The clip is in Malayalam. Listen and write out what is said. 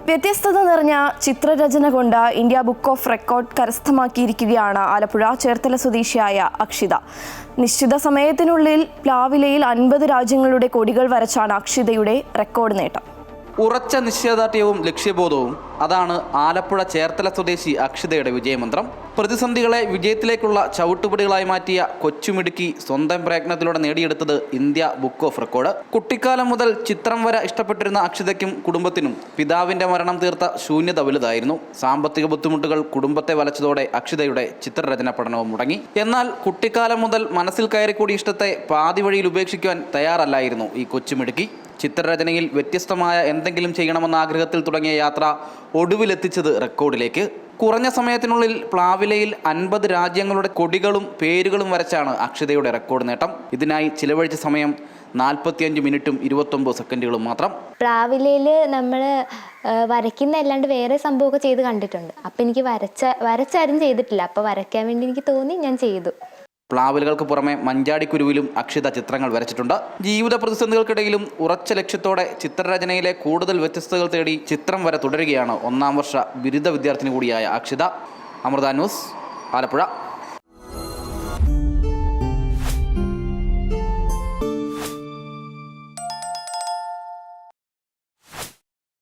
വ്യത്യസ്തത നിറഞ്ഞ ചിത്രരചന കൊണ്ട് ഇന്ത്യ ബുക്ക് ഓഫ് റെക്കോർഡ് കരസ്ഥമാക്കിയിരിക്കുകയാണ് ആലപ്പുഴ ചേർത്തല സ്വദേശിയായ അക്ഷിത. നിശ്ചിത സമയത്തിനുള്ളിൽ പ്ലാവിലയിൽ 50 രാജ്യങ്ങളുടെ കൊടികൾ വരച്ചാണ് അക്ഷിതയുടെ റെക്കോർഡ് നേട്ടം. ഉറച്ച നിശ്ചയദാർഢ്യവും ലക്ഷ്യബോധവും അതാണ് ആലപ്പുഴ ചേർത്തല സ്വദേശി അക്ഷിതയുടെ വിജയമന്ത്രം. പ്രതിസന്ധികളെ വിജയത്തിലേക്കുള്ള ചവിട്ടുപടികളായി മാറ്റിയ കൊച്ചുമിടുക്കി സ്വന്തം പ്രയത്നത്തിലൂടെ നേടിയെടുത്തത് ഇന്ത്യ ബുക്ക് ഓഫ് റെക്കോർഡ്. കുട്ടിക്കാലം മുതൽ ചിത്രം വര ഇഷ്ടപ്പെട്ടിരുന്ന അക്ഷിതയ്ക്കും കുടുംബത്തിനും പിതാവിന്റെ മരണം തീർത്ത ശൂന്യത വലുതായിരുന്നു. സാമ്പത്തിക ബുദ്ധിമുട്ടുകൾ കുടുംബത്തെ വലച്ചതോടെ അക്ഷിതയുടെ ചിത്രരചന പഠനവും മുടങ്ങി. എന്നാൽ കുട്ടിക്കാലം മുതൽ മനസ്സിൽ കയറിക്കൂടി ഇഷ്ടത്തെ പാതി വഴിയിൽ ഉപേക്ഷിക്കുവാൻ തയ്യാറല്ലായിരുന്നു ഈ കൊച്ചുമിടുക്കി. ചിത്രരചനയിൽ വ്യത്യസ്തമായ എന്തെങ്കിലും ചെയ്യണമെന്ന ആഗ്രഹത്തിൽ തുടങ്ങിയ യാത്ര ഒടുവിലെത്തിച്ചത് റെക്കോർഡിലേക്ക്. കുറഞ്ഞ സമയത്തിനുള്ളിൽ പ്ലാവിലയിൽ 50 രാജ്യങ്ങളുടെ കൊടികളും പേരുകളും വരച്ചാണ് അക്ഷിതയുടെ റെക്കോർഡ് നേട്ടം. ഇതിനായി ചിലവഴിച്ച സമയം 45 മിനിറ്റും 29 സെക്കൻഡുകളും മാത്രം. പ്ലാവിലയിൽ നമ്മൾ വരയ്ക്കുന്ന അല്ലാണ്ട് വേറെ സംഭവമൊക്കെ ചെയ്ത് കണ്ടിട്ടുണ്ട്. അപ്പം എനിക്ക് വരച്ചാരും ചെയ്തിട്ടില്ല. അപ്പോൾ വരയ്ക്കാൻ വേണ്ടി എനിക്ക് തോന്നി, ഞാൻ ചെയ്തു. പ്ലാവിലകൾക്ക് പുറമെ മഞ്ചാടിക്കുരുവിലും അക്ഷിത ചിത്രങ്ങൾ വരച്ചിട്ടുണ്ട്. ജീവിത പ്രതിസന്ധികൾക്കിടയിലും ഉറച്ച ലക്ഷ്യത്തോടെ ചിത്രരചനയിലെ കൂടുതൽ വ്യത്യസ്തതകൾ തേടി ചിത്രം വര തുടരുകയാണ് 1ാം വർഷ ബിരുദ വിദ്യാർത്ഥിനി കൂടിയായ അക്ഷിത. അമൃത ന്യൂസ്, ആലപ്പുഴ.